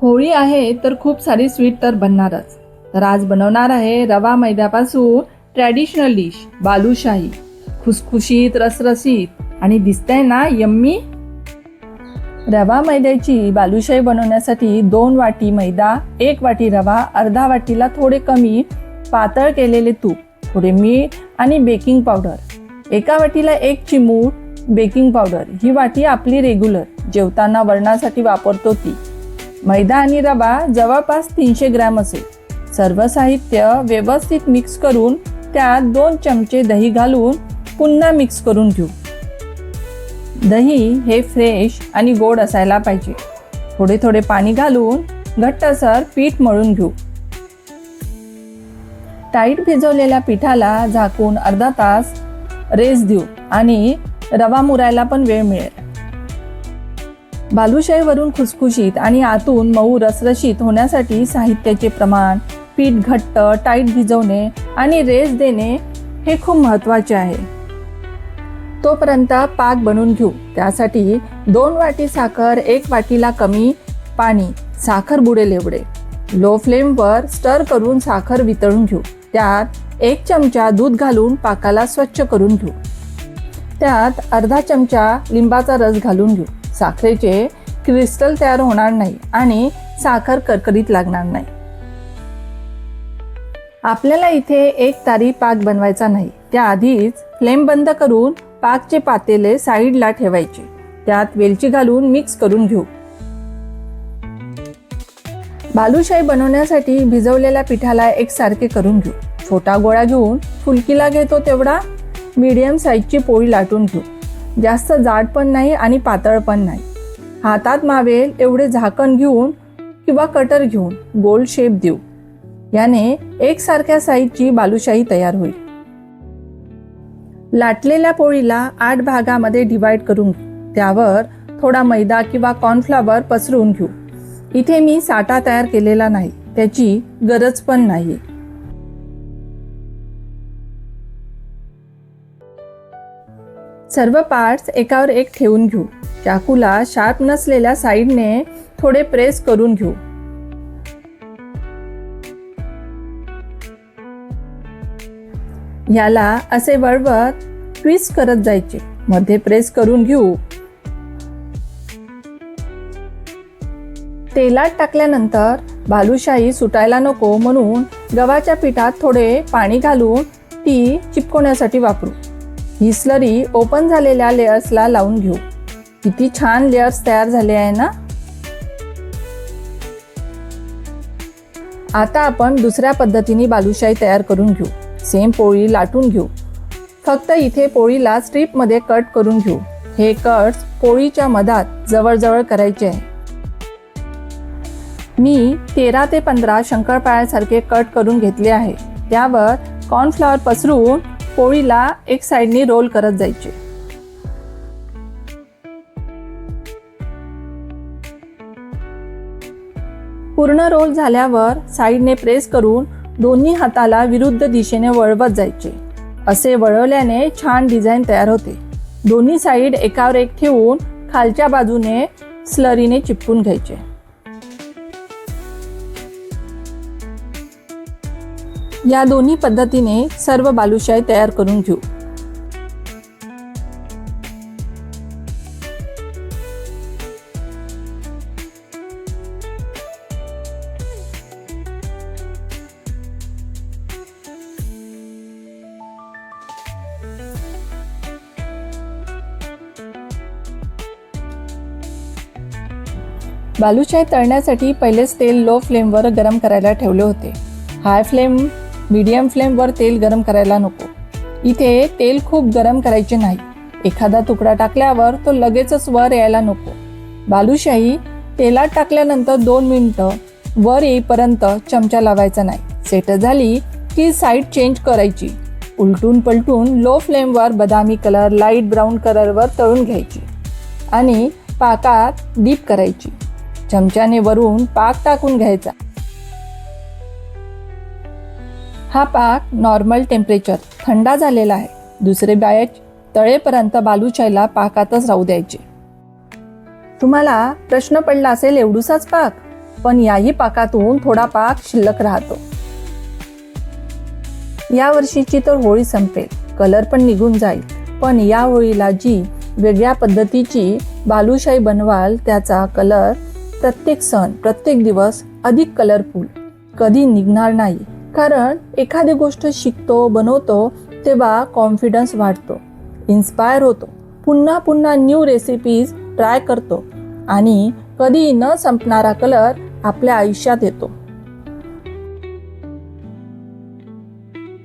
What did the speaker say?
होळी आहे तर खूप सारी स्वीट तर बनणारच. तर आज बनवणार आहे रवा मैद्यापासून ट्रॅडिशनल डिश बालुशाही. खुसखुशीत, रसरशीत आणि दिसतंय ना यम्मी. रवा मैद्याची बालुशाही बनवण्यासाठी 2 वाटी मैदा, 1 वाटी रवा, अर्धा वाटीला थोडे कमी पातळ केलेले तूप, थोडे मीठ आणि बेकिंग पावडर. 1 वाटीला 1 चिमूट बेकिंग पावडर. ही वाटी आपली रेग्युलर जेवताना वरणासाठी वापरतो ती. मैदा आणि रवा जवळपास 300 ग्रॅम असेल. सर्व साहित्य व्यवस्थित मिक्स करून त्यात 2 चमचे दही घालून पुन्हा मिक्स करून घेऊ. दही हे फ्रेश आणि गोड असायला पाहिजे. थोडे थोडे पाणी घालून घट्टसर पीठ मळून घेऊ. टाईट भिजवलेल्या पिठाला झाकून अर्धा तास रेस्ट देऊ आणि रवा मुरायला पण वेळ मिळेल. बालुशाहीवरून खुसखुशीत आणि आतून मऊ रसरशीत होण्यासाठी साहित्याचे प्रमाण, पीठ घट्ट टाईट भिजवणे आणि रेस्ट देणे हे खूप महत्त्वाचे आहे. तोपर्यंत पाक बनवून घेऊ. त्यासाठी 2 वाटी साखर, 1 वाटीला कमी पाणी, साखर बुडेल एवढे. लो फ्लेमवर स्टर करून साखर वितळून घेऊ. त्यात 1 चमचा दूध घालून पाकाला स्वच्छ करून घेऊ. त्यात अर्धा चमचा लिंबाचा रस घालून घेऊ. साखरेचे क्रिस्टल तयार होणार नाही आणि साखर करकरीत लागणार नाही. आपल्याला इथे एक तारी पाक बनवायचा नाही. त्याआधीच फ्लेम बंद करून पाकचे पातेले साईडला ठेवायचे. त्यात वेलची घालून मिक्स करून घेऊ. बालुशाही बनवण्यासाठी भिजवलेल्या पिठाला एकसारखे करून घेऊ. छोटा गोळा घेऊन फुलकीला घेतो तेवढा मीडियम साईजची पोळी लाटून घेऊ. जास्त जाड पण नाही आणि पातळ पण नाही. हातात मावेल एवढे झाकण घेऊन किंवा कटर घेऊन गोल शेप देऊ. याने एकसारख्या साईजची बालुशाही तयार होईल. लाटलेल्या पोळीला 8 भागामध्ये डिवाइड करून घेऊ. त्यावर थोडा मैदा किंवा कॉर्नफ्लॉवर पसरून घेऊ. इथे मी साठा तयार केलेला नाही, त्याची गरज पण नाही. सर्व पार्ट्स एकावर एक ठेवून घेऊ. चाकूला शार्प नसलेल्या साईडने थोडे प्रेस करून घेऊ. याला असे वळवत ट्विस्ट करत जायचे. मध्ये प्रेस करून घेऊ. तेलात टाकल्यानंतर बालुशाही सुटायला नको म्हणून गव्हाच्या पिठात थोडे पाणी घालून ती चिपकवण्यासाठी वापरू. ही स्लरी ओपन झालेल्या लेयर्सला लावून घेऊ. किती छान लेयर्स तयार झाले आहे ना. आता आपण दुसऱ्या पद्धतीने बालुशाही तयार करून घेऊ. सेम पोळी लाटून घेऊ. फक्त इथे पोळीला स्ट्रीपमध्ये कट करून घेऊ. हे कट्स पोळीच्या मधात जवळजवळ करायचे आहे. मी 13 ते 15 शंकरपाळ्यासारखे कट करून घेतले आहे. त्यावर कॉर्नफ्लॉवर पसरून पोळीला एक साईडनी रोल करत जायचे. पूर्ण रोल झाल्यावर साईडने प्रेस करून दोन्ही हाताला विरुद्ध दिशेने वळवत जायचे. असे वळवल्याने छान डिझाईन तयार होते. दोन्ही साईड एकावर एक ठेवून खालच्या बाजूने स्लरीने चिपकून घ्यायचे. या दोन्ही पद्धतीने सर्व बालुशाही तयार करून घेऊ. बालुशाही तळण्यासाठी पहिलेच तेल लो फ्लेमवर गरम करायला ठेवले होते. हाय फ्लेम मीडियम फ्लेमवर तेल गरम करायला नको. इथे तेल खूप गरम करायचे नाही. एखादा तुकडा टाकल्यावर तो लगेचच वर यायला नको. बालुशाही तेलात टाकल्यानंतर 2 मिनिटं वर येईपर्यंत चमचा लावायचा नाही. सेट झाली की साईड चेंज करायची. उलटून पलटून लो फ्लेमवर बदामी कलर, लाईट ब्राऊन कलरवर तळून घ्यायची आणि पाकात डीप करायची. चमच्याने वरून पाक टाकून घ्यायचा. हा पाक नॉर्मल टेम्परेचर थंडा झालेला आहे. दुसरे बॅच तळेपर्यंत बालुशाहीला पाकातच राहू द्यायचे. तुम्हाला प्रश्न पडला असेल एवढूसाच पाक, पण याही पाकातून थोडा पाक शिल्लक राहतो. या वर्षीची तर होळी संपेल, कलर पण निघून जाईल, पण या होळीला जी वेगळ्या पद्धतीची बालुशाही बनवाल त्याचा कलर प्रत्येक सण, प्रत्येक दिवस अधिक कलरफुल कधी निघणार नाही. कारण एखादी गोष्ट शिकतो, बनवतो तेव्हा कॉन्फिडन्स वाढतो, इन्स्पायर होतो, पुन्हा पुन्हा न्यू रेसिपीज ट्राय करतो आणि कधी न संपणारा कलर आपल्या आयुष्यात येतो.